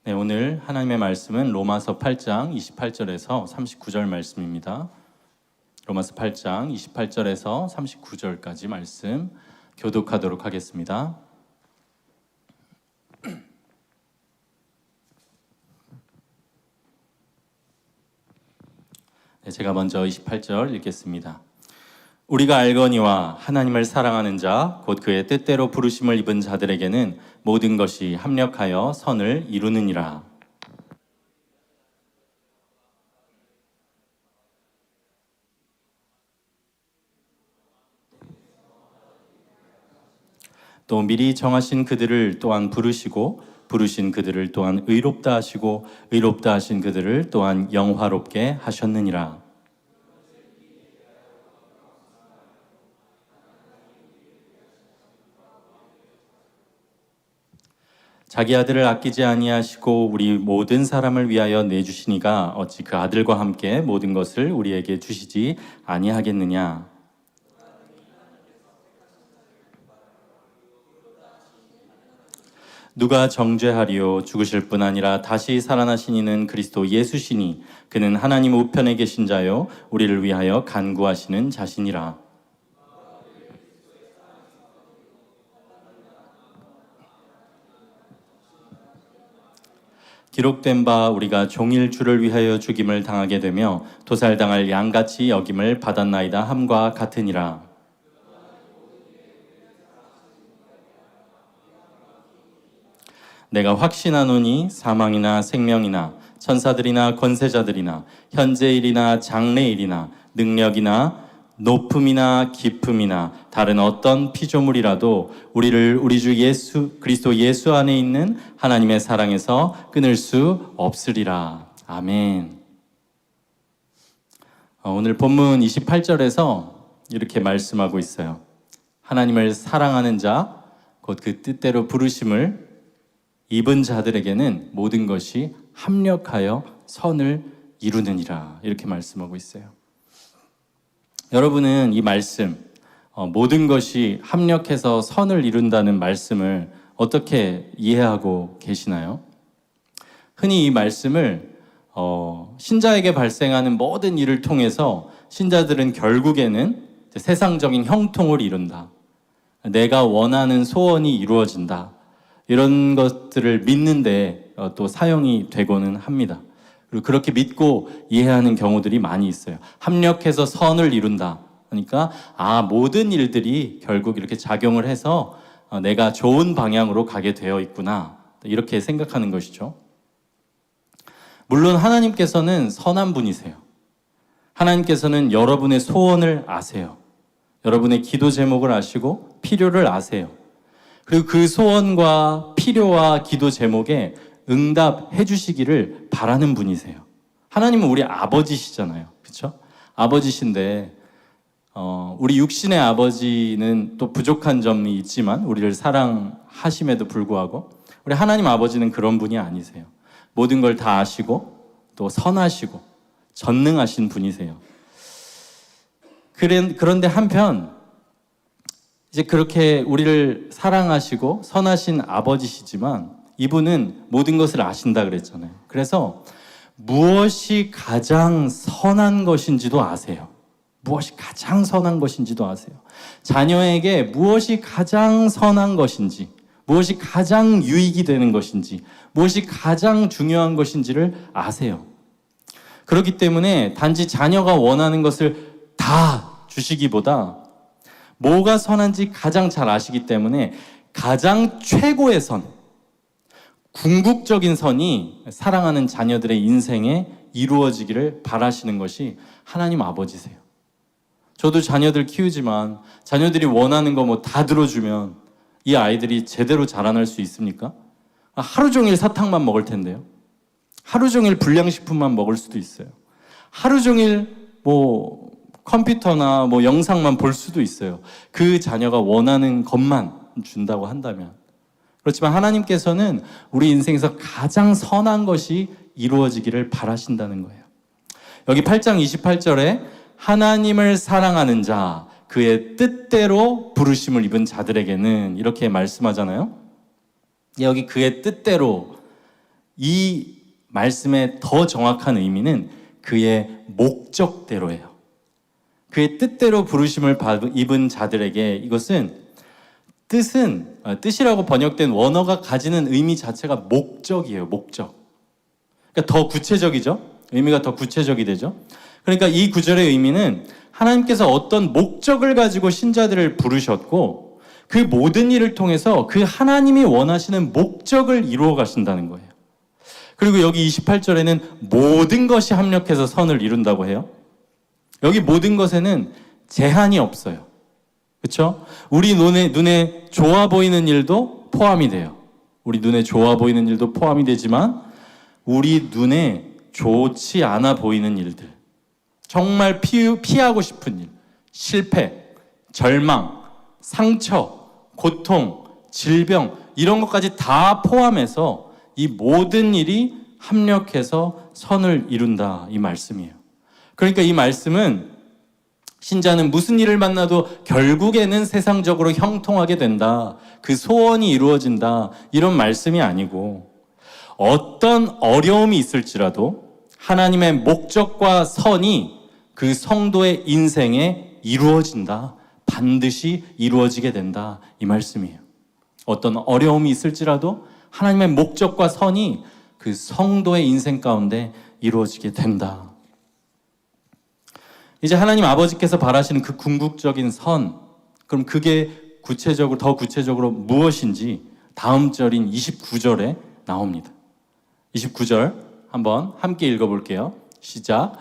네, 오늘 하나님의 말씀은 로마서 8장 28절에서 39절 말씀입니다. 로마서 8장 28절에서 39절까지 말씀 교독하도록 하겠습니다. 네, 제가 먼저 28절 읽겠습니다. 우리가 알거니와 하나님을 사랑하는 자, 곧 그의 뜻대로 부르심을 입은 자들에게는 모든 것이 합력하여 선을 이루느니라. 또 미리 정하신 그들을 또한 부르시고 부르신 그들을 또한 의롭다 하시고 의롭다 하신 그들을 또한 영화롭게 하셨느니라. 자기 아들을 아끼지 아니하시고 우리 모든 사람을 위하여 내주시니가 어찌 그 아들과 함께 모든 것을 우리에게 주시지 아니하겠느냐. 누가 정죄하리요. 죽으실 뿐 아니라 다시 살아나신 이는 그리스도 예수시니 그는 하나님 우편에 계신 자요 우리를 위하여 간구하시는 자시니라. 기록된 바 우리가 종일 주를 위하여 죽임을 당하게 되며 도살당할 양같이 여김을 받았나이다 함과 같으니라. 내가 확신하노니 사망이나 생명이나 천사들이나 권세자들이나 현재일이나 장래일이나 능력이나 높음이나 깊음이나 다른 어떤 피조물이라도 우리를 우리 주 예수 그리스도 예수 안에 있는 하나님의 사랑에서 끊을 수 없으리라. 아멘. 오늘 본문 28절에서 이렇게 말씀하고 있어요. 하나님을 사랑하는 자, 곧 그 뜻대로 부르심을 입은 자들에게는 모든 것이 합력하여 선을 이루느니라. 이렇게 말씀하고 있어요. 여러분은 이 말씀, 모든 것이 합력해서 선을 이룬다는 말씀을 어떻게 이해하고 계시나요? 흔히 이 말씀을 신자에게 발생하는 모든 일을 통해서 신자들은 결국에는 세상적인 형통을 이룬다. 내가 원하는 소원이 이루어진다. 이런 것들을 믿는데 또 사용이 되고는 합니다. 그리고 그렇게 믿고 이해하는 경우들이 많이 있어요. 합력해서 선을 이룬다. 그러니까 모든 일들이 결국 이렇게 작용을 해서 내가 좋은 방향으로 가게 되어 있구나. 이렇게 생각하는 것이죠. 물론 하나님께서는 선한 분이세요. 하나님께서는 여러분의 소원을 아세요. 여러분의 기도 제목을 아시고 필요를 아세요. 그리고 그 소원과 필요와 기도 제목에 응답해 주시기를 바라는 분이세요. 하나님은 우리 아버지시잖아요. 그렇죠? 아버지신데 우리 육신의 아버지는 또 부족한 점이 있지만 우리를 사랑하심에도 불구하고 우리 하나님 아버지는 그런 분이 아니세요. 모든 걸 다 아시고 또 선하시고 전능하신 분이세요. 그런데 한편 이제 그렇게 우리를 사랑하시고 선하신 아버지시지만 이분은 모든 것을 아신다 그랬잖아요. 그래서 무엇이 가장 선한 것인지도 아세요. 무엇이 가장 선한 것인지도 아세요. 자녀에게 무엇이 가장 선한 것인지, 무엇이 가장 유익이 되는 것인지, 무엇이 가장 중요한 것인지를 아세요. 그렇기 때문에 단지 자녀가 원하는 것을 다 주시기보다 뭐가 선한지 가장 잘 아시기 때문에 가장 최고의 선, 궁극적인 선이 사랑하는 자녀들의 인생에 이루어지기를 바라시는 것이 하나님 아버지세요. 저도 자녀들 키우지만 자녀들이 원하는 거 다 들어주면 이 아이들이 제대로 자라날 수 있습니까? 하루 종일 사탕만 먹을 텐데요. 하루 종일 불량식품만 먹을 수도 있어요. 하루 종일 컴퓨터나 영상만 볼 수도 있어요. 그 자녀가 원하는 것만 준다고 한다면. 그렇지만 하나님께서는 우리 인생에서 가장 선한 것이 이루어지기를 바라신다는 거예요. 여기 8장 28절에 하나님을 사랑하는 자, 그의 뜻대로 부르심을 입은 자들에게는 이렇게 말씀하잖아요. 여기 그의 뜻대로 이 말씀의 더 정확한 의미는 그의 목적대로예요. 그의 뜻대로 부르심을 입은 자들에게 이것은 뜻이라고 번역된 원어가 가지는 의미 자체가 목적이에요. 목적. 그러니까 더 구체적이죠. 의미가 더 구체적이 되죠. 그러니까 이 구절의 의미는 하나님께서 어떤 목적을 가지고 신자들을 부르셨고 그 모든 일을 통해서 그 하나님이 원하시는 목적을 이루어 가신다는 거예요. 그리고 여기 28절에는 모든 것이 합력해서 선을 이룬다고 해요. 여기 모든 것에는 제한이 없어요. 그렇죠? 우리 눈에 좋아 보이는 일도 포함이 돼요. 우리 눈에 좋아 보이는 일도 포함이 되지만 우리 눈에 좋지 않아 보이는 일들, 정말 피하고 싶은 일, 실패, 절망, 상처, 고통, 질병 이런 것까지 다 포함해서 이 모든 일이 합력해서 선을 이룬다 이 말씀이에요. 그러니까 이 말씀은 신자는 무슨 일을 만나도 결국에는 세상적으로 형통하게 된다, 그 소원이 이루어진다 이런 말씀이 아니고 어떤 어려움이 있을지라도 하나님의 목적과 선이 그 성도의 인생에 이루어진다, 반드시 이루어지게 된다 이 말씀이에요. 어떤 어려움이 있을지라도 하나님의 목적과 선이 그 성도의 인생 가운데 이루어지게 된다. 이제 하나님 아버지께서 바라시는 그 궁극적인 선, 그럼 그게 더 구체적으로 무엇인지 다음 절인 29절에 나옵니다. 29절 한번 함께 읽어볼게요. 시작.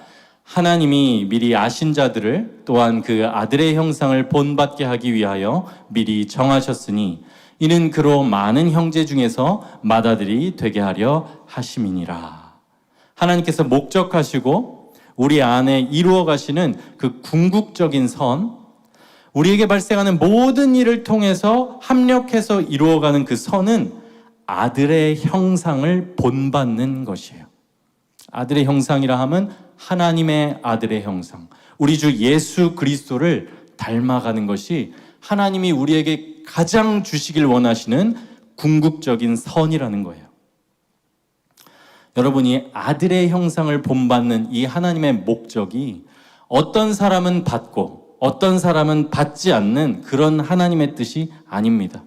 하나님이 미리 아신 자들을 또한 그 아들의 형상을 본받게 하기 위하여 미리 정하셨으니 이는 그로 많은 형제 중에서 맏아들이 되게 하려 하심이니라. 하나님께서 목적하시고 우리 안에 이루어 가시는 그 궁극적인 선, 우리에게 발생하는 모든 일을 통해서 합력해서 이루어가는 그 선은 아들의 형상을 본받는 것이에요. 아들의 형상이라 하면 하나님의 아들의 형상, 우리 주 예수 그리스도를 닮아가는 것이 하나님이 우리에게 가장 주시길 원하시는 궁극적인 선이라는 거예요. 여러분이 아들의 형상을 본받는 이 하나님의 목적이 어떤 사람은 받고 어떤 사람은 받지 않는 그런 하나님의 뜻이 아닙니다.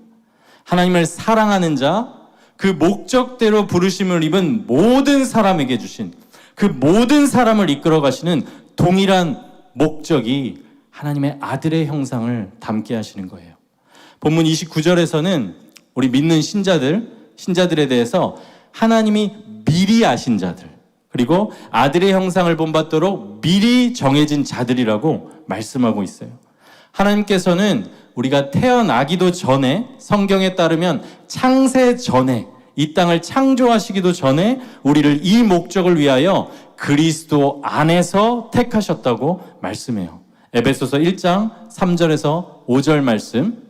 하나님을 사랑하는 자, 그 목적대로 부르심을 입은 모든 사람에게 주신 그 모든 사람을 이끌어 가시는 동일한 목적이 하나님의 아들의 형상을 담게 하시는 거예요. 본문 29절에서는 우리 믿는 신자들에 대해서 하나님이 미리 아신 자들, 그리고 아들의 형상을 본받도록 미리 정해진 자들이라고 말씀하고 있어요. 하나님께서는 우리가 태어나기도 전에, 성경에 따르면 창세 전에, 이 땅을 창조하시기도 전에 우리를 이 목적을 위하여 그리스도 안에서 택하셨다고 말씀해요. 에베소서 1장 3절에서 5절 말씀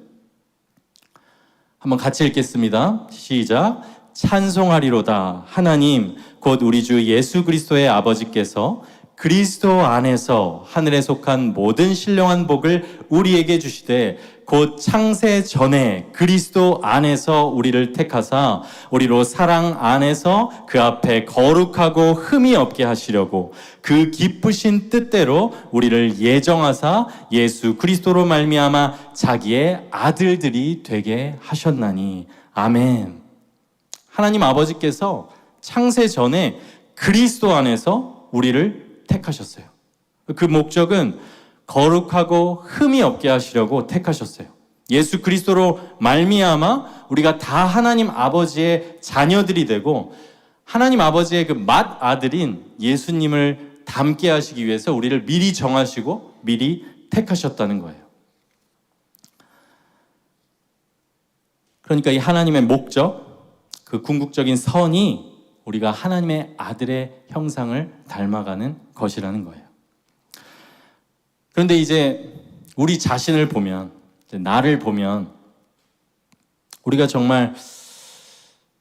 한번 같이 읽겠습니다. 시작. 찬송하리로다. 하나님 곧 우리 주 예수 그리스도의 아버지께서 그리스도 안에서 하늘에 속한 모든 신령한 복을 우리에게 주시되 곧 창세 전에 그리스도 안에서 우리를 택하사 우리로 사랑 안에서 그 앞에 거룩하고 흠이 없게 하시려고 그 기쁘신 뜻대로 우리를 예정하사 예수 그리스도로 말미암아 자기의 아들들이 되게 하셨나니. 아멘. 하나님 아버지께서 창세 전에 그리스도 안에서 우리를 택하셨어요. 그 목적은 거룩하고 흠이 없게 하시려고 택하셨어요. 예수 그리스도로 말미암아 우리가 다 하나님 아버지의 자녀들이 되고 하나님 아버지의 그 맏아들인 예수님을 닮게 하시기 위해서 우리를 미리 정하시고 미리 택하셨다는 거예요. 그러니까 이 하나님의 목적, 그 궁극적인 선이 우리가 하나님의 아들의 형상을 닮아가는 것이라는 거예요. 그런데 이제 우리 자신을 보면, 나를 보면 우리가 정말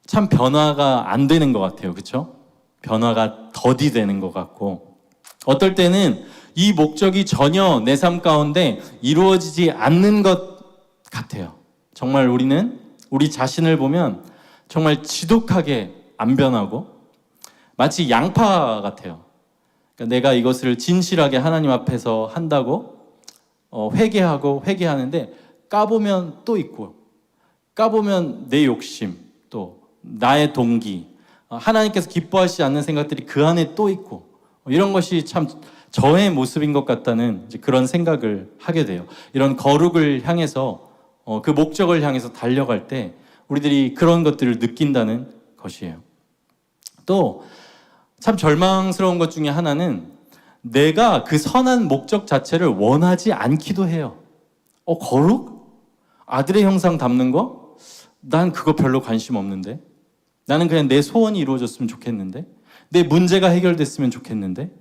참 변화가 안 되는 것 같아요. 그렇죠? 변화가 더디 되는 것 같고 어떨 때는 이 목적이 전혀 내 삶 가운데 이루어지지 않는 것 같아요. 정말 우리는 우리 자신을 보면 정말 지독하게 안 변하고 마치 양파 같아요. 그러니까 내가 이것을 진실하게 하나님 앞에서 한다고 회개하고 회개하는데 까보면 또 있고, 까보면 내 욕심, 또 나의 동기, 하나님께서 기뻐하시지 않는 생각들이 그 안에 또 있고, 이런 것이 참 저의 모습인 것 같다는 그런 생각을 하게 돼요. 이런 거룩을 향해서 그 목적을 향해서 달려갈 때 우리들이 그런 것들을 느낀다는 것이에요. 또 참 절망스러운 것 중에 하나는 내가 그 선한 목적 자체를 원하지 않기도 해요. 거룩? 아들의 형상 담는 거? 난 그거 별로 관심 없는데. 나는 그냥 내 소원이 이루어졌으면 좋겠는데. 내 문제가 해결됐으면 좋겠는데.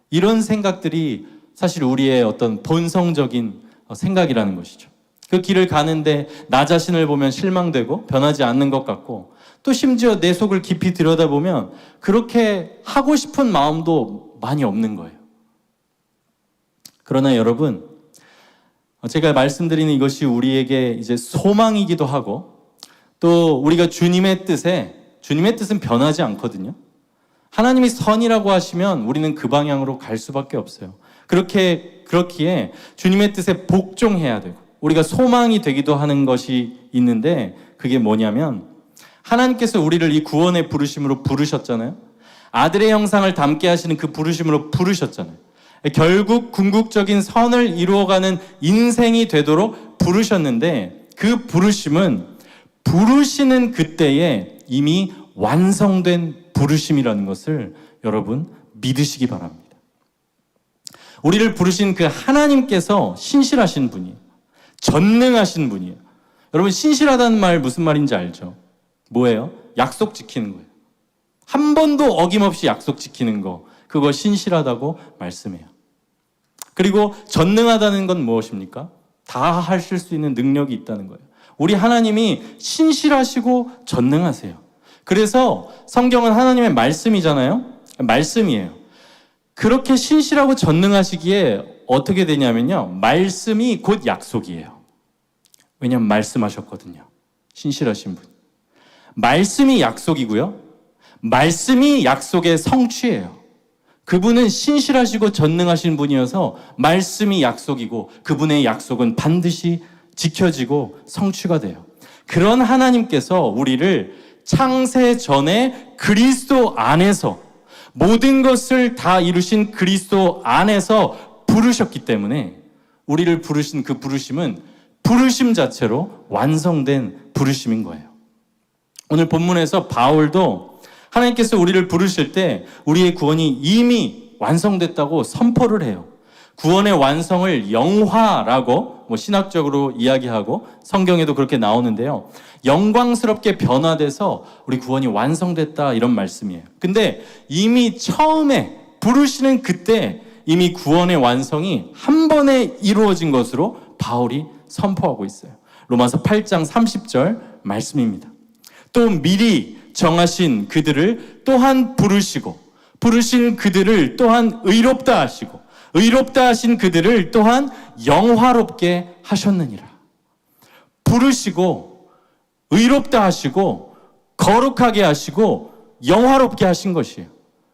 이런 생각들이 사실 우리의 어떤 본성적인 생각이라는 것이죠. 그 길을 가는데 나 자신을 보면 실망되고 변하지 않는 것 같고, 또 심지어 내 속을 깊이 들여다보면 그렇게 하고 싶은 마음도 많이 없는 거예요. 그러나 여러분, 제가 말씀드리는 이것이 우리에게 이제 소망이기도 하고, 또 우리가 주님의 뜻은 변하지 않거든요. 하나님이 선이라고 하시면 우리는 그 방향으로 갈 수밖에 없어요. 그렇기에 주님의 뜻에 복종해야 되고, 우리가 소망이 되기도 하는 것이 있는데, 그게 뭐냐면 하나님께서 우리를 이 구원의 부르심으로 부르셨잖아요. 아들의 형상을 담게 하시는 그 부르심으로 부르셨잖아요. 결국 궁극적인 선을 이루어가는 인생이 되도록 부르셨는데, 그 부르심은 부르시는 그때에 이미 완성된 부르심이라는 것을 여러분 믿으시기 바랍니다. 우리를 부르신 그 하나님께서 신실하신 분이에요. 전능하신 분이에요. 여러분, 신실하다는 말 무슨 말인지 알죠? 뭐예요? 약속 지키는 거예요. 한 번도 어김없이 약속 지키는 거, 그거 신실하다고 말씀해요. 그리고 전능하다는 건 무엇입니까? 다 하실 수 있는 능력이 있다는 거예요. 우리 하나님이 신실하시고 전능하세요. 그래서 성경은 하나님의 말씀이잖아요. 말씀이에요. 그렇게 신실하고 전능하시기에 어떻게 되냐면요, 말씀이 곧 약속이에요. 왜냐하면 말씀하셨거든요. 신실하신 분. 말씀이 약속이고요, 말씀이 약속의 성취예요. 그분은 신실하시고 전능하신 분이어서 말씀이 약속이고 그분의 약속은 반드시 지켜지고 성취가 돼요. 그런 하나님께서 우리를 창세 전에 그리스도 안에서, 모든 것을 다 이루신 그리스도 안에서 부르셨기 때문에 우리를 부르신 그 부르심은 부르심 자체로 완성된 부르심인 거예요. 오늘 본문에서 바울도 하나님께서 우리를 부르실 때 우리의 구원이 이미 완성됐다고 선포를 해요. 구원의 완성을 영화라고 신학적으로 이야기하고 성경에도 그렇게 나오는데요. 영광스럽게 변화돼서 우리 구원이 완성됐다, 이런 말씀이에요. 근데 이미 처음에 부르시는 그때 이미 구원의 완성이 한 번에 이루어진 것으로 바울이 선포하고 있어요. 로마서 8장 30절 말씀입니다. 또 미리 정하신 그들을 또한 부르시고, 부르신 그들을 또한 의롭다 하시고, 의롭다 하신 그들을 또한 영화롭게 하셨느니라. 부르시고 의롭다 하시고 거룩하게 하시고 영화롭게 하신 것이에요.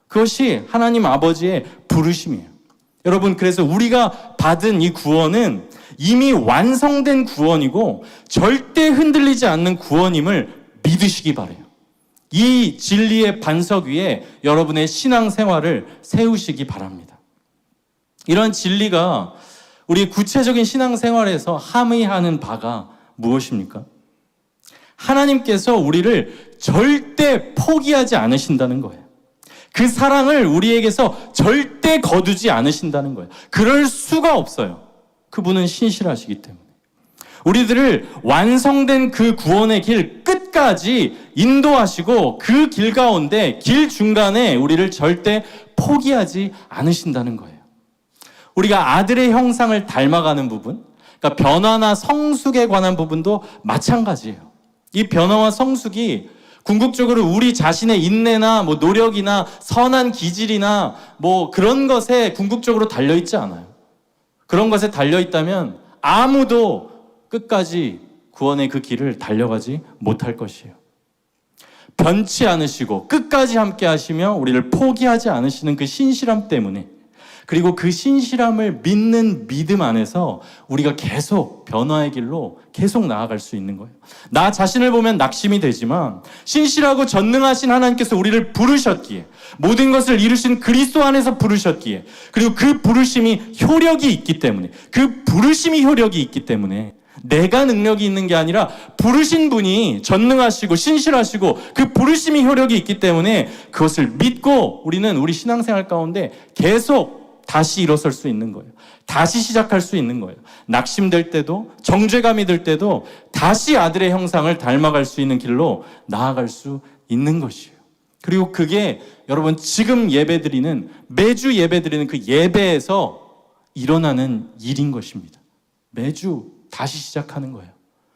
그것이 하나님 아버지의 부르심이에요. 여러분, 그래서 우리가 받은 이 구원은 이미 완성된 구원이고 절대 흔들리지 않는 구원임을 믿으시기 바라요. 이 진리의 반석 위에 여러분의 신앙생활을 세우시기 바랍니다. 이런 진리가 우리 구체적인 신앙생활에서 함의하는 바가 무엇입니까? 하나님께서 우리를 절대 포기하지 않으신다는 거예요. 그 사랑을 우리에게서 절대 거두지 않으신다는 거예요. 그럴 수가 없어요. 그분은 신실하시기 때문에. 우리들을 완성된 그 구원의 길 끝까지 인도하시고 그 길 가운데, 길 중간에 우리를 절대 포기하지 않으신다는 거예요. 우리가 아들의 형상을 닮아가는 부분, 그러니까 변화나 성숙에 관한 부분도 마찬가지예요. 이 변화와 성숙이 궁극적으로 우리 자신의 인내나 노력이나 선한 기질이나 그런 것에 궁극적으로 달려있지 않아요. 그런 것에 달려있다면 아무도 끝까지 구원의 그 길을 달려가지 못할 것이에요. 변치 않으시고 끝까지 함께 하시며 우리를 포기하지 않으시는 그 신실함 때문에, 그리고 그 신실함을 믿는 믿음 안에서 우리가 계속 변화의 길로 계속 나아갈 수 있는 거예요. 나 자신을 보면 낙심이 되지만 신실하고 전능하신 하나님께서 우리를 부르셨기에, 모든 것을 이루신 그리스도 안에서 부르셨기에, 그리고 그 부르심이 효력이 있기 때문에, 그 부르심이 효력이 있기 때문에 내가 능력이 있는 게 아니라 부르신 분이 전능하시고 신실하시고 그 부르심이 효력이 있기 때문에 그것을 믿고 우리는 우리 신앙생활 가운데 계속 다시 일어설 수 있는 거예요. 다시 시작할 수 있는 거예요. 낙심될 때도, 정죄감이 들 때도 다시 아들의 형상을 닮아갈 수 있는 길로 나아갈 수 있는 것이에요. 그리고 그게 여러분 지금 예배드리는, 매주 예배드리는 그 예배에서 일어나는 일인 것입니다. 매주 다시 시작하는 거예요.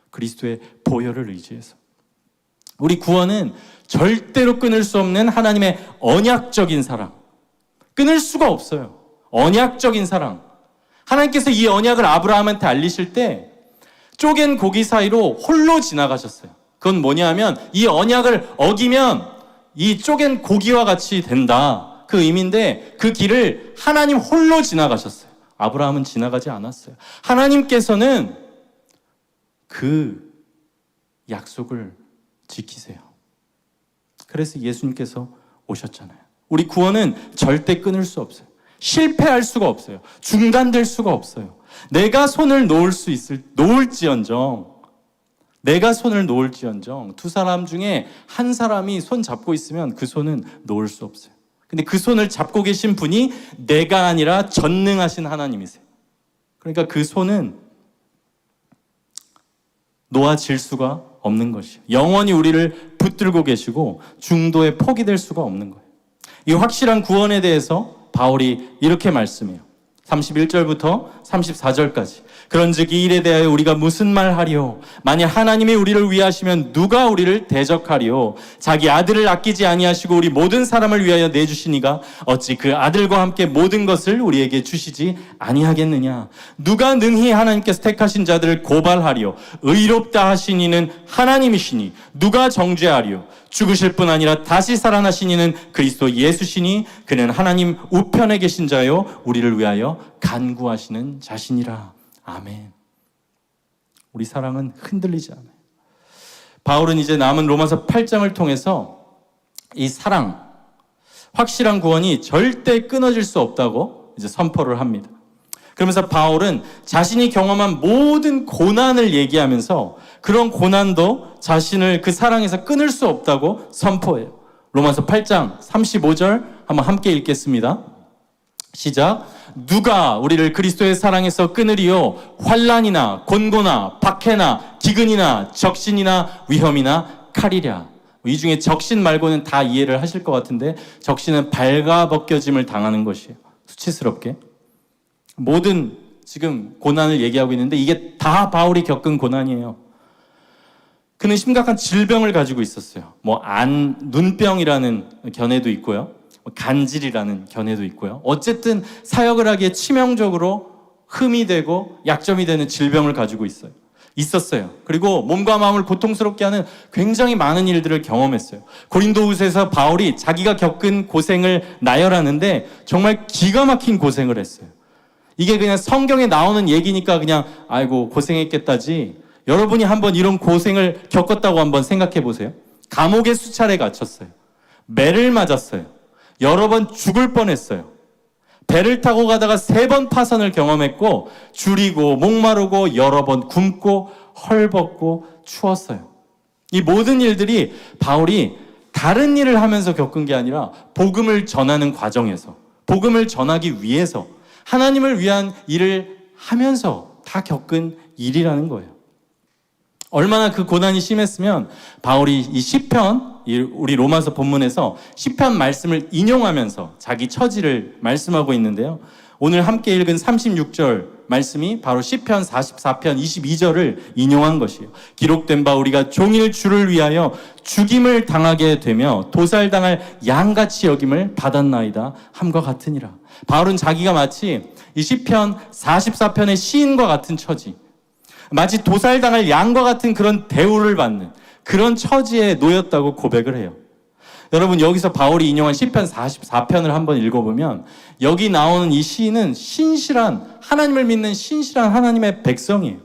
그리스도의 보혈을 의지해서. 우리 구원은 절대로 끊을 수 없는 하나님의 언약적인 사랑. 끊을 수가 없어요. 언약적인 사랑. 하나님께서 이 언약을 아브라함한테 알리실 때 쪼갠 고기 사이로 홀로 지나가셨어요. 그건 뭐냐면 이 언약을 어기면 이 쪼갠 고기와 같이 된다. 그 의미인데 그 길을 하나님 홀로 지나가셨어요. 아브라함은 지나가지 않았어요. 하나님께서는 그 약속을 지키세요. 그래서 예수님께서 오셨잖아요. 우리 구원은 절대 끊을 수 없어요. 실패할 수가 없어요. 중단될 수가 없어요. 내가 손을 놓을지언정 두 사람 중에 한 사람이 손 잡고 있으면 그 손은 놓을 수 없어요. 근데 그 손을 잡고 계신 분이 내가 아니라 전능하신 하나님이세요. 그러니까 그 손은 놓아질 수가 없는 것이에요. 영원히 우리를 붙들고 계시고 중도에 포기될 수가 없는 거예요. 이 확실한 구원에 대해서 바울이 이렇게 말씀해요. 31절부터 34절까지. 그런즉 이 일에 대하여 우리가 무슨 말 하리요? 만일 하나님이 우리를 위하시면 누가 우리를 대적하리요? 자기 아들을 아끼지 아니하시고 우리 모든 사람을 위하여 내주시니가 어찌 그 아들과 함께 모든 것을 우리에게 주시지 아니하겠느냐? 누가 능히 하나님께서 택하신 자들을 고발하리요? 의롭다 하신 이는 하나님이시니 누가 정죄하리요? 죽으실 뿐 아니라 다시 살아나신 이는 그리스도 예수시니 그는 하나님 우편에 계신 자요 우리를 위하여 간구하시는 자신이라. 아멘. 우리 사랑은 흔들리지 않아요. 바울은 이제 남은 로마서 8장을 통해서 이 사랑, 확실한 구원이 절대 끊어질 수 없다고 이제 선포를 합니다. 그러면서 바울은 자신이 경험한 모든 고난을 얘기하면서 그런 고난도 자신을 그 사랑에서 끊을 수 없다고 선포해요. 로마서 8장 35절 한번 함께 읽겠습니다. 시작. 누가 우리를 그리스도의 사랑에서 끊으리요? 환난이나 곤고나 박해나 기근이나 적신이나 위험이나 칼이랴. 이 중에 적신 말고는 다 이해를 하실 것 같은데 적신은 발가벗겨짐을 당하는 것이에요. 수치스럽게. 모든 지금 고난을 얘기하고 있는데 이게 다 바울이 겪은 고난이에요. 그는 심각한 질병을 가지고 있었어요. 눈병이라는 견해도 있고요. 간질이라는 견해도 있고요. 어쨌든 사역을 하기에 치명적으로 흠이 되고 약점이 되는 질병을 가지고 있었어요. 그리고 몸과 마음을 고통스럽게 하는 굉장히 많은 일들을 경험했어요. 고린도후서에서 바울이 자기가 겪은 고생을 나열하는데 정말 기가 막힌 고생을 했어요. 이게 그냥 성경에 나오는 얘기니까 그냥 아이고 고생했겠다지, 여러분이 한번 이런 고생을 겪었다고 한번 생각해 보세요. 감옥에 수차례 갇혔어요. 매를 맞았어요. 여러 번 죽을 뻔했어요. 배를 타고 가다가 3번 파선을 경험했고 줄이고 목마르고 여러 번 굶고 헐벗고 추웠어요. 이 모든 일들이 바울이 다른 일을 하면서 겪은 게 아니라 복음을 전하는 과정에서, 복음을 전하기 위해서 하나님을 위한 일을 하면서 다 겪은 일이라는 거예요. 얼마나 그 고난이 심했으면 바울이 이 시편, 우리 로마서 본문에서 시편 말씀을 인용하면서 자기 처지를 말씀하고 있는데요. 오늘 함께 읽은 36절 말씀이 바로 시편 44편 22절을 인용한 것이에요. 기록된 바 우리가 종일 주를 위하여 죽임을 당하게 되며 도살당할 양같이 여김을 받았나이다 함과 같으니라. 바울은 자기가 마치 이 시편 44편의 시인과 같은 처지, 마치 도살당할 양과 같은 그런 대우를 받는, 그런 처지에 놓였다고 고백을 해요. 여러분, 여기서 바울이 인용한 시편 44편을 한번 읽어보면 여기 나오는 이 시인은 신실한, 하나님을 믿는 신실한 하나님의 백성이에요.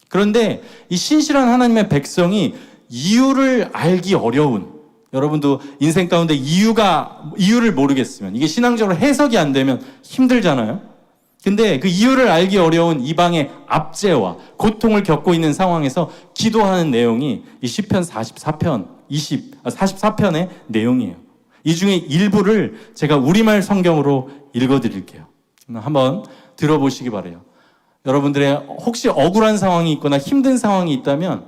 그런데 이 신실한 하나님의 백성이 이유를 알기 어려운, 여러분도 인생 가운데 이유를 모르겠으면, 이게 신앙적으로 해석이 안 되면 힘들잖아요. 근데 그 이유를 알기 어려운 이방의 압제와 고통을 겪고 있는 상황에서 기도하는 내용이 이 시편 44편의 내용이에요. 이 중에 일부를 제가 우리말 성경으로 읽어드릴게요. 한번 들어보시기 바라요. 여러분들의 혹시 억울한 상황이 있거나 힘든 상황이 있다면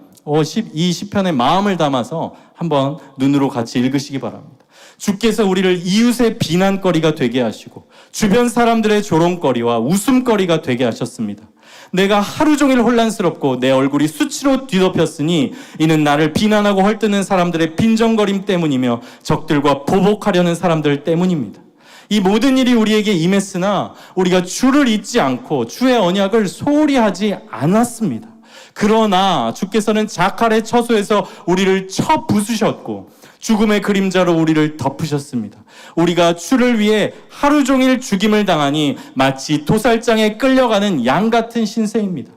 이 시편의 마음을 담아서 한번 눈으로 같이 읽으시기 바랍니다. 주께서 우리를 이웃의 비난거리가 되게 하시고 주변 사람들의 조롱거리와 웃음거리가 되게 하셨습니다. 내가 하루 종일 혼란스럽고 내 얼굴이 수치로 뒤덮였으니 이는 나를 비난하고 헐뜯는 사람들의 빈정거림 때문이며 적들과 보복하려는 사람들 때문입니다. 이 모든 일이 우리에게 임했으나 우리가 주를 잊지 않고 주의 언약을 소홀히 하지 않았습니다. 그러나 주께서는 자칼의 처소에서 우리를 쳐 부수셨고 죽음의 그림자로 우리를 덮으셨습니다. 우리가 주를 위해 하루 종일 죽임을 당하니 마치 도살장에 끌려가는 양 같은 신세입니다.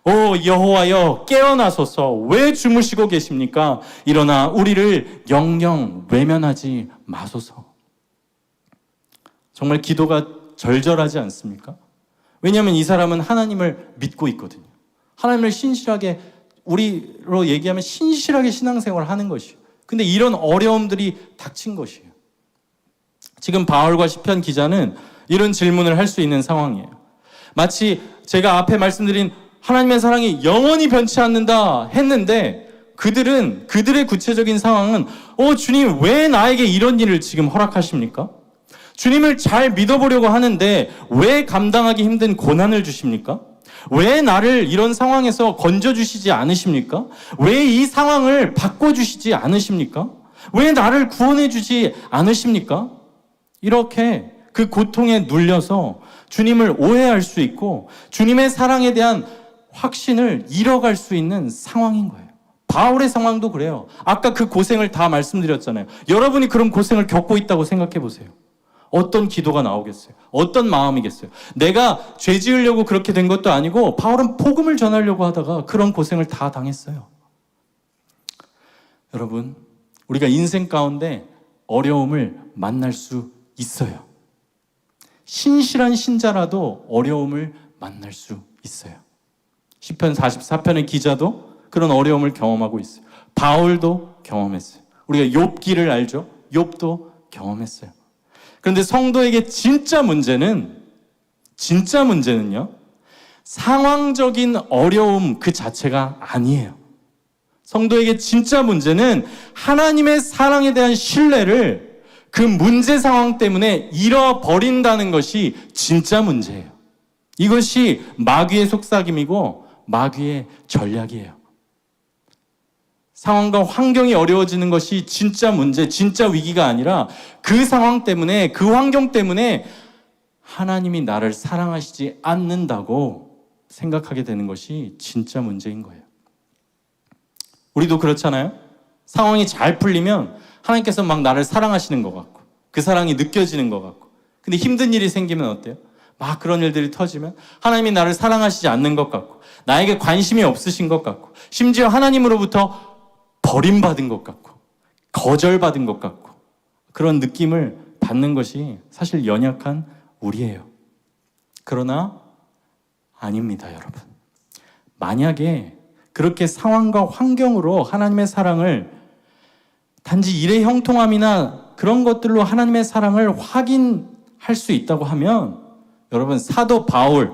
오 여호와여, 깨어나소서. 왜 주무시고 계십니까? 일어나 우리를 영영 외면하지 마소서. 정말 기도가 절절하지 않습니까? 왜냐하면 이 사람은 하나님을 믿고 있거든요. 하나님을 신실하게, 우리로 얘기하면 신실하게 신앙생활을 하는 것이에요. 근데 이런 어려움들이 닥친 것이에요. 지금 바울과 시편 기자는 이런 질문을 할 수 있는 상황이에요. 마치 제가 앞에 말씀드린 하나님의 사랑이 영원히 변치 않는다 했는데 그들의 구체적인 상황은 주님 왜 나에게 이런 일을 지금 허락하십니까? 주님을 잘 믿어보려고 하는데 왜 감당하기 힘든 고난을 주십니까? 왜 나를 이런 상황에서 건져주시지 않으십니까? 왜 이 상황을 바꿔주시지 않으십니까? 왜 나를 구원해주지 않으십니까? 이렇게 그 고통에 눌려서 주님을 오해할 수 있고 주님의 사랑에 대한 확신을 잃어갈 수 있는 상황인 거예요. 바울의 상황도 그래요. 아까 그 고생을 다 말씀드렸잖아요. 여러분이 그런 고생을 겪고 있다고 생각해 보세요. 어떤 기도가 나오겠어요? 어떤 마음이겠어요? 내가 죄 지으려고 그렇게 된 것도 아니고 바울은 복음을 전하려고 하다가 그런 고생을 다 당했어요. 여러분, 우리가 인생 가운데 어려움을 만날 수 있어요. 신실한 신자라도 어려움을 만날 수 있어요. 시편 44편의 기자도 그런 어려움을 경험하고 있어요. 바울도 경험했어요. 우리가 욥기를 알죠? 욥도 경험했어요. 그런데 성도에게 진짜 문제는요, 상황적인 어려움 그 자체가 아니에요. 성도에게 진짜 문제는 하나님의 사랑에 대한 신뢰를 그 문제 상황 때문에 잃어버린다는 것이 진짜 문제예요. 이것이 마귀의 속삭임이고 마귀의 전략이에요. 상황과 환경이 어려워지는 것이 진짜 문제, 진짜 위기가 아니라 그 상황 때문에, 그 환경 때문에 하나님이 나를 사랑하시지 않는다고 생각하게 되는 것이 진짜 문제인 거예요. 우리도 그렇잖아요. 상황이 잘 풀리면 하나님께서 막 나를 사랑하시는 것 같고 그 사랑이 느껴지는 것 같고, 근데 힘든 일이 생기면 어때요? 막 그런 일들이 터지면 하나님이 나를 사랑하시지 않는 것 같고 나에게 관심이 없으신 것 같고 심지어 하나님으로부터 버림받은 것 같고 거절받은 것 같고 그런 느낌을 받는 것이 사실 연약한 우리예요. 그러나 아닙니다, 여러분. 만약에 그렇게 상황과 환경으로 하나님의 사랑을 단지 일의 형통함이나 그런 것들로 하나님의 사랑을 확인할 수 있다고 하면 여러분, 사도 바울,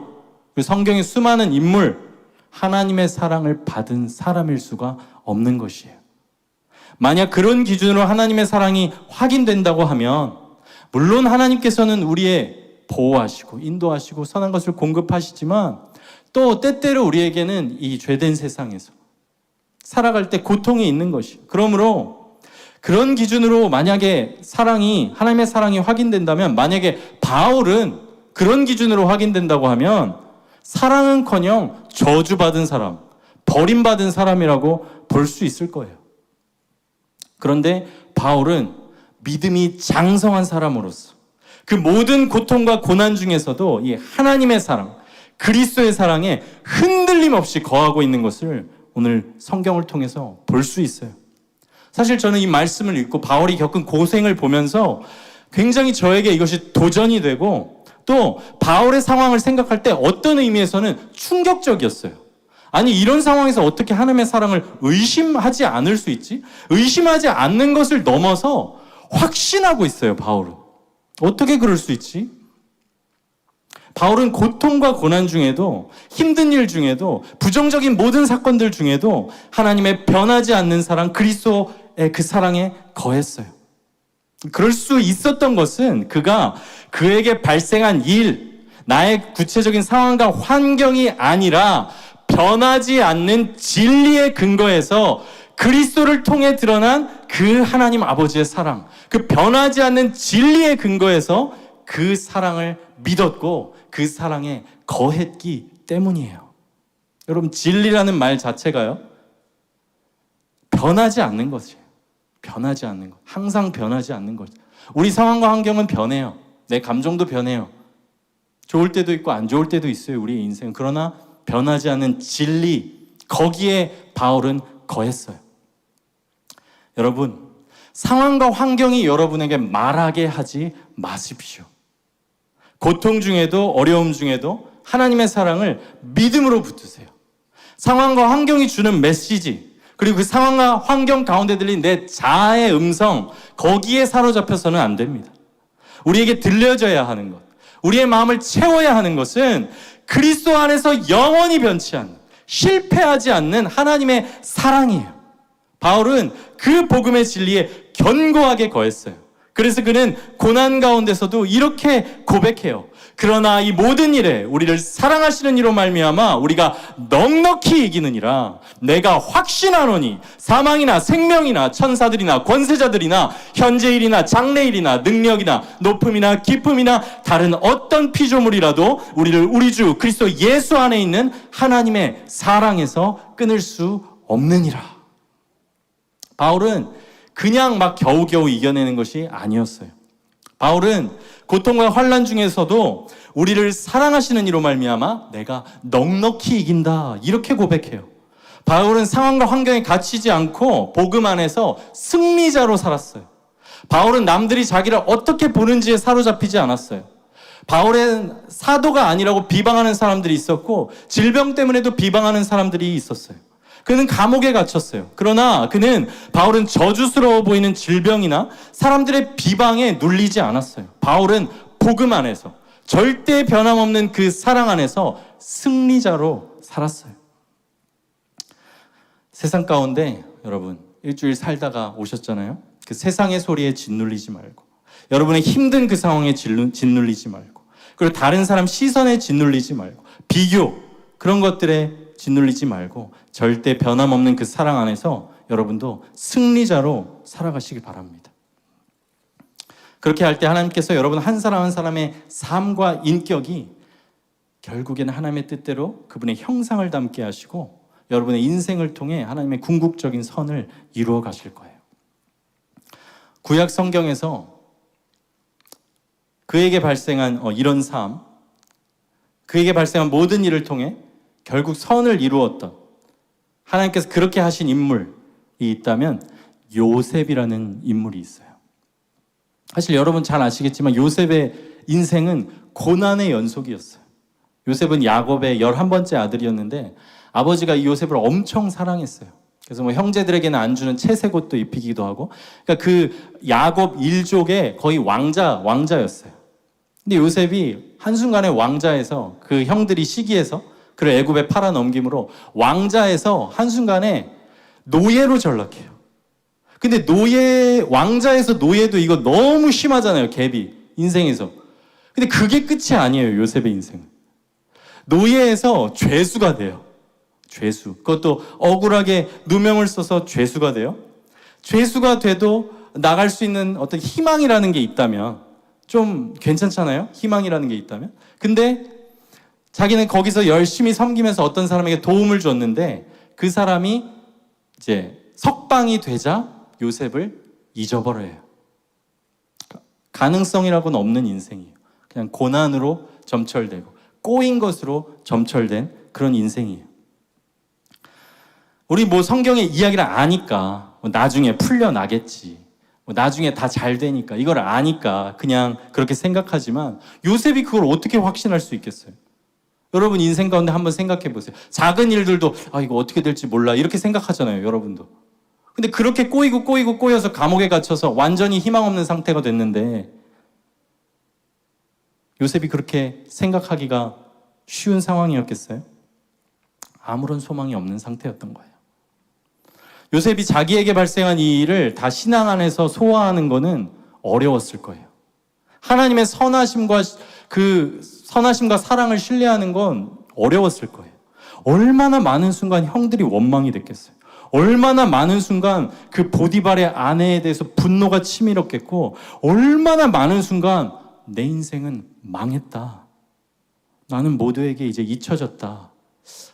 성경의 수많은 인물, 하나님의 사랑을 받은 사람일 수가 없는 것이에요. 만약 그런 기준으로 하나님의 사랑이 확인된다고 하면 물론 하나님께서는 우리의 보호하시고 인도하시고 선한 것을 공급하시지만 또 때때로 우리에게는 이 죄된 세상에서 살아갈 때 고통이 있는 것이에요. 그러므로 그런 기준으로 만약에 하나님의 사랑이 확인된다면, 만약에 바울은 그런 기준으로 확인된다고 하면 사랑은커녕 저주받은 사람, 버림받은 사람이라고 볼 수 있을 거예요. 그런데 바울은 믿음이 장성한 사람으로서 그 모든 고통과 고난 중에서도 이 하나님의 사랑, 그리스도의 사랑에 흔들림 없이 거하고 있는 것을 오늘 성경을 통해서 볼 수 있어요. 사실 저는 이 말씀을 읽고 바울이 겪은 고생을 보면서 굉장히 저에게 이것이 도전이 되고 또 바울의 상황을 생각할 때 어떤 의미에서는 충격적이었어요. 아니, 이런 상황에서 어떻게 하나님의 사랑을 의심하지 않을 수 있지? 의심하지 않는 것을 넘어서 확신하고 있어요, 바울은. 어떻게 그럴 수 있지? 바울은 고통과 고난 중에도, 힘든 일 중에도, 부정적인 모든 사건들 중에도 하나님의 변하지 않는 사랑, 그리스도의 그 사랑에 거했어요. 그럴 수 있었던 것은 그가 그에게 발생한 일, 나의 구체적인 상황과 환경이 아니라 변하지 않는 진리의 근거에서 그리스도를 통해 드러난 그 하나님 아버지의 사랑, 그 변하지 않는 진리의 근거에서 그 사랑을 믿었고 그 사랑에 거했기 때문이에요. 여러분, 진리라는 말 자체가요, 변하지 않는 것이에요. 변하지 않는 것. 항상 변하지 않는 것. 우리 상황과 환경은 변해요. 내 감정도 변해요. 좋을 때도 있고 안 좋을 때도 있어요, 우리의 인생은. 그러나 변하지 않는 진리, 거기에 바울은 거했어요. 여러분, 상황과 환경이 여러분에게 말하게 하지 마십시오. 고통 중에도 어려움 중에도 하나님의 사랑을 믿음으로 붙드세요. 상황과 환경이 주는 메시지, 그리고 그 상황과 환경 가운데 들린 내 자아의 음성, 거기에 사로잡혀서는 안 됩니다. 우리에게 들려져야 하는 것, 우리의 마음을 채워야 하는 것은 그리스도 안에서 영원히 변치 않는, 실패하지 않는 하나님의 사랑이에요. 바울은 그 복음의 진리에 견고하게 거했어요. 그래서 그는 고난 가운데서도 이렇게 고백해요. 그러나 이 모든 일에 우리를 사랑하시는 이로 말미암아 우리가 넉넉히 이기느니라. 내가 확신하노니 사망이나 생명이나 천사들이나 권세자들이나 현재일이나 장래일이나 능력이나 높음이나 깊음이나 다른 어떤 피조물이라도 우리를 우리 주 그리스도 예수 안에 있는 하나님의 사랑에서 끊을 수 없느니라. 바울은 그냥 막 겨우겨우 이겨내는 것이 아니었어요. 바울은 고통과 환난 중에서도 우리를 사랑하시는 이로 말미암아 내가 넉넉히 이긴다, 이렇게 고백해요. 바울은 상황과 환경에 갇히지 않고 복음 안에서 승리자로 살았어요. 바울은 남들이 자기를 어떻게 보는지에 사로잡히지 않았어요. 바울은 사도가 아니라고 비방하는 사람들이 있었고 질병 때문에도 비방하는 사람들이 있었어요. 그는 감옥에 갇혔어요. 그러나 바울은 저주스러워 보이는 질병이나 사람들의 비방에 눌리지 않았어요. 바울은 복음 안에서 절대 변함없는 그 사랑 안에서 승리자로 살았어요. 세상 가운데 여러분 일주일 살다가 오셨잖아요. 그 세상의 소리에 짓눌리지 말고, 여러분의 힘든 그 상황에 짓눌리지 말고, 그리고 다른 사람 시선에 짓눌리지 말고, 비교 그런 것들에 짓눌리지 말고 절대 변함없는 그 사랑 안에서 여러분도 승리자로 살아가시기 바랍니다. 그렇게 할 때 하나님께서 여러분 한 사람 한 사람의 삶과 인격이 결국에는 하나님의 뜻대로 그분의 형상을 담게 하시고 여러분의 인생을 통해 하나님의 궁극적인 선을 이루어 가실 거예요. 구약 성경에서 그에게 발생한 이런 삶, 그에게 발생한 모든 일을 통해 결국 선을 이루었던 하나님께서 그렇게 하신 인물이 있다면 요셉이라는 인물이 있어요. 사실 여러분 잘 아시겠지만 요셉의 인생은 고난의 연속이었어요. 요셉은 야곱의 11번째 아들이었는데 아버지가 이 요셉을 엄청 사랑했어요. 그래서 형제들에게는 안 주는 채색 옷도 입히기도 하고, 그러니까 그 야곱 일족의 거의 왕자였어요. 근데 요셉이 한순간에 왕자에서 그 형들이 시기해서 그를 애굽에 팔아 넘김으로 왕자에서 한순간에 노예로 전락해요. 근데 왕자에서 노예도 이거 너무 심하잖아요, 갭이 인생에서. 근데 그게 끝이 아니에요, 요셉의 인생은. 노예에서 죄수가 돼요. 죄수. 그것도 억울하게 누명을 써서 죄수가 돼요. 죄수가 돼도 나갈 수 있는 어떤 희망이라는 게 있다면 좀 괜찮잖아요, 희망이라는 게 있다면. 근데 자기는 거기서 열심히 섬기면서 어떤 사람에게 도움을 줬는데 그 사람이 이제 석방이 되자 요셉을 잊어버려요. 가능성이라고는 없는 인생이에요. 그냥 고난으로 점철되고 꼬인 것으로 점철된 그런 인생이에요. 우리 성경의 이야기를 아니까 나중에 풀려나겠지, 나중에 다 잘 되니까, 이걸 아니까 그냥 그렇게 생각하지만 요셉이 그걸 어떻게 확신할 수 있겠어요? 여러분 인생 가운데 한번 생각해 보세요. 작은 일들도 이거 어떻게 될지 몰라 이렇게 생각하잖아요, 여러분도. 근데 그렇게 꼬여서 감옥에 갇혀서 완전히 희망 없는 상태가 됐는데 요셉이 그렇게 생각하기가 쉬운 상황이었겠어요? 아무런 소망이 없는 상태였던 거예요. 요셉이 자기에게 발생한 이 일을 다 신앙 안에서 소화하는 것은 어려웠을 거예요. 하나님의 선하심과 사랑을 신뢰하는 건 어려웠을 거예요. 얼마나 많은 순간 형들이 원망이 됐겠어요. 얼마나 많은 순간 그 보디발의 아내에 대해서 분노가 치밀었겠고, 얼마나 많은 순간 내 인생은 망했다, 나는 모두에게 이제 잊혀졌다,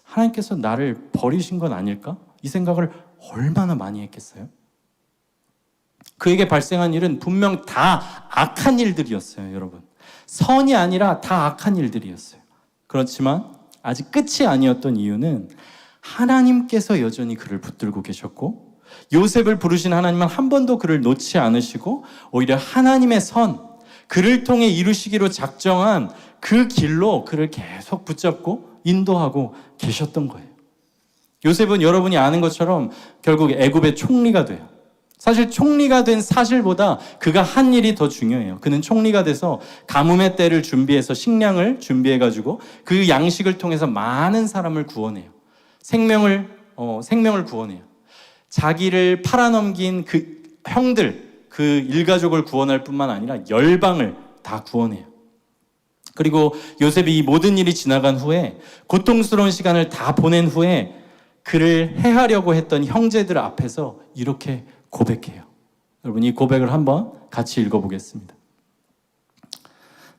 하나님께서 나를 버리신 건 아닐까? 이 생각을 얼마나 많이 했겠어요? 그에게 발생한 일은 분명 다 악한 일들이었어요, 여러분. 선이 아니라 다 악한 일들이었어요. 그렇지만 아직 끝이 아니었던 이유는 하나님께서 여전히 그를 붙들고 계셨고, 요셉을 부르신 하나님은 한 번도 그를 놓지 않으시고 오히려 하나님의 그를 통해 이루시기로 작정한 그 길로 그를 계속 붙잡고 인도하고 계셨던 거예요. 요셉은 여러분이 아는 것처럼 결국 애굽의 총리가 돼요. 사실 총리가 된 사실보다 그가 한 일이 더 중요해요. 그는 총리가 돼서 가뭄의 때를 준비해서 식량을 준비해가지고 그 양식을 통해서 많은 사람을 구원해요. 생명을 구원해요. 자기를 팔아넘긴 그 형들, 그 일가족을 구원할 뿐만 아니라 열방을 다 구원해요. 그리고 요셉이 이 모든 일이 지나간 후에, 고통스러운 시간을 다 보낸 후에 그를 해하려고 했던 형제들 앞에서 이렇게 고백해요. 여러분 이 고백을 한번 같이 읽어보겠습니다.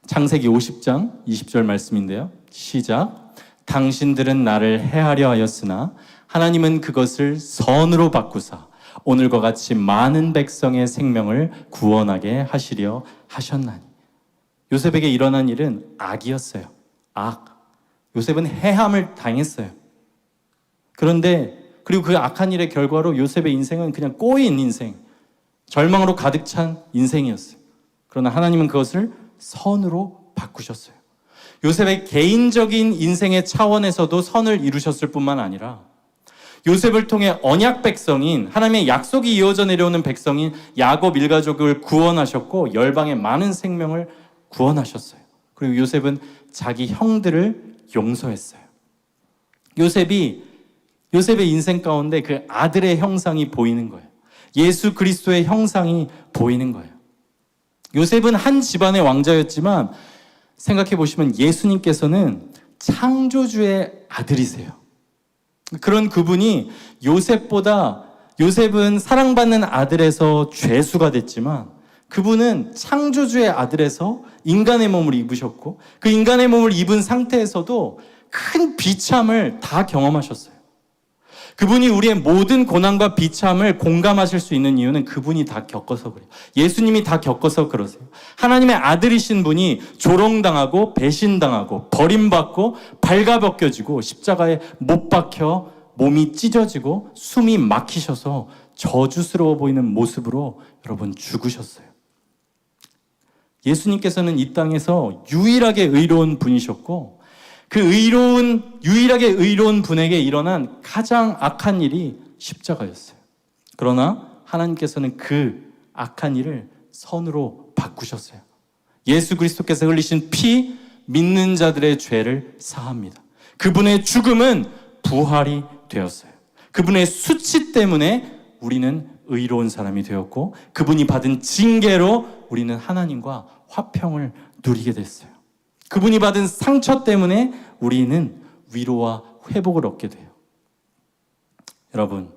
창세기 50장 20절 말씀인데요. 시작. 당신들은 나를 해하려 하였으나 하나님은 그것을 선으로 바꾸사 오늘과 같이 많은 백성의 생명을 구원하게 하시려 하셨나니. 요셉에게 일어난 일은 악이었어요. 악. 요셉은 해함을 당했어요. 그리고 그 악한 일의 결과로 요셉의 인생은 그냥 꼬인 인생, 절망으로 가득 찬 인생이었어요. 그러나 하나님은 그것을 선으로 바꾸셨어요. 요셉의 개인적인 인생의 차원에서도 선을 이루셨을 뿐만 아니라 요셉을 통해 언약 백성인, 하나님의 약속이 이어져 내려오는 백성인 야곱 일가족을 구원하셨고 열방의 많은 생명을 구원하셨어요. 그리고 요셉은 자기 형들을 용서했어요. 요셉의 인생 가운데 그 아들의 형상이 보이는 거예요. 예수 그리스도의 형상이 보이는 거예요. 요셉은 한 집안의 왕자였지만 생각해 보시면 예수님께서는 창조주의 아들이세요. 그런 그분이 요셉은 사랑받는 아들에서 죄수가 됐지만 그분은 창조주의 아들에서 인간의 몸을 입으셨고 그 인간의 몸을 입은 상태에서도 큰 비참을 다 경험하셨어요. 그분이 우리의 모든 고난과 비참을 공감하실 수 있는 이유는 그분이 다 겪어서 그래요. 예수님이 다 겪어서 그러세요. 하나님의 아들이신 분이 조롱당하고 배신당하고 버림받고 발가벗겨지고 십자가에 못 박혀 몸이 찢어지고 숨이 막히셔서 저주스러워 보이는 모습으로 여러분 죽으셨어요. 예수님께서는 이 땅에서 유일하게 의로운 분이셨고 그 유일하게 의로운 분에게 일어난 가장 악한 일이 십자가였어요. 그러나 하나님께서는 그 악한 일을 선으로 바꾸셨어요. 예수 그리스도께서 흘리신 피, 믿는 자들의 죄를 사합니다. 그분의 죽음은 부활이 되었어요. 그분의 수치 때문에 우리는 의로운 사람이 되었고 그분이 받은 징계로 우리는 하나님과 화평을 누리게 됐어요. 그분이 받은 상처 때문에 우리는 위로와 회복을 얻게 돼요. 여러분,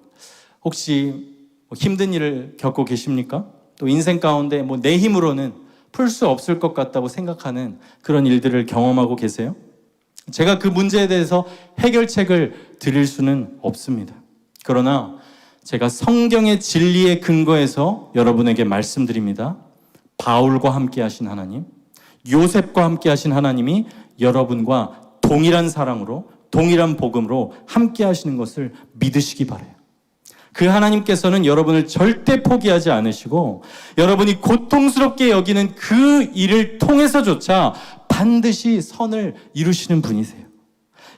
혹시 힘든 일을 겪고 계십니까? 또 인생 가운데 내 힘으로는 풀 수 없을 것 같다고 생각하는 그런 일들을 경험하고 계세요? 제가 그 문제에 대해서 해결책을 드릴 수는 없습니다. 그러나 제가 성경의 진리에 근거해서 여러분에게 말씀드립니다. 바울과 함께 하신 하나님, 요셉과 함께 하신 하나님이 여러분과 동일한 사랑으로, 동일한 복음으로 함께 하시는 것을 믿으시기 바라요. 그 하나님께서는 여러분을 절대 포기하지 않으시고 여러분이 고통스럽게 여기는 그 일을 통해서조차 반드시 선을 이루시는 분이세요.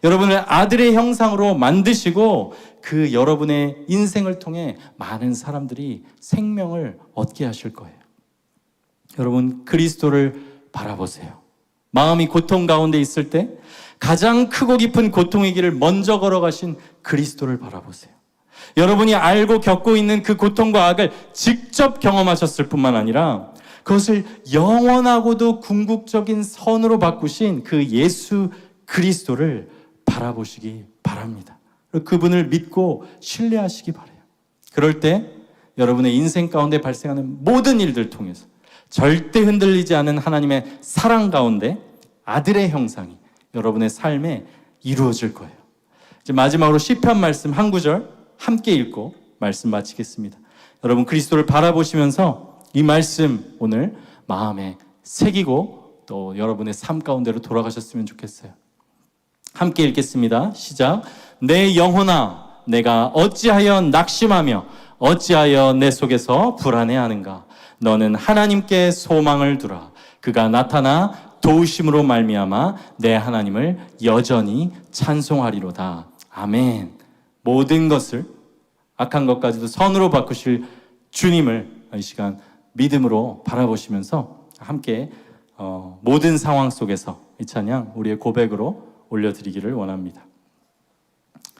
여러분을 아들의 형상으로 만드시고 그 여러분의 인생을 통해 많은 사람들이 생명을 얻게 하실 거예요. 여러분, 그리스도를 바라보세요. 마음이 고통 가운데 있을 때 가장 크고 깊은 고통의 길을 먼저 걸어가신 그리스도를 바라보세요. 여러분이 알고 겪고 있는 그 고통과 악을 직접 경험하셨을 뿐만 아니라 그것을 영원하고도 궁극적인 선으로 바꾸신 그 예수 그리스도를 바라보시기 바랍니다. 그분을 믿고 신뢰하시기 바라요. 그럴 때 여러분의 인생 가운데 발생하는 모든 일들 통해서 절대 흔들리지 않은 하나님의 사랑 가운데 아들의 형상이 여러분의 삶에 이루어질 거예요. 이제 마지막으로 시편 말씀 한 구절 함께 읽고 말씀 마치겠습니다. 여러분, 그리스도를 바라보시면서 이 말씀 오늘 마음에 새기고 또 여러분의 삶 가운데로 돌아가셨으면 좋겠어요. 함께 읽겠습니다. 시작. 내 영혼아, 내가 어찌하여 낙심하며 어찌하여 내 속에서 불안해하는가? 너는 하나님께 소망을 두라. 그가 나타나 도우심으로 말미암아 내 하나님을 여전히 찬송하리로다. 아멘. 모든 것을, 악한 것까지도 선으로 바꾸실 주님을 이 시간 믿음으로 바라보시면서 함께 모든 상황 속에서 이 찬양 우리의 고백으로 올려드리기를 원합니다.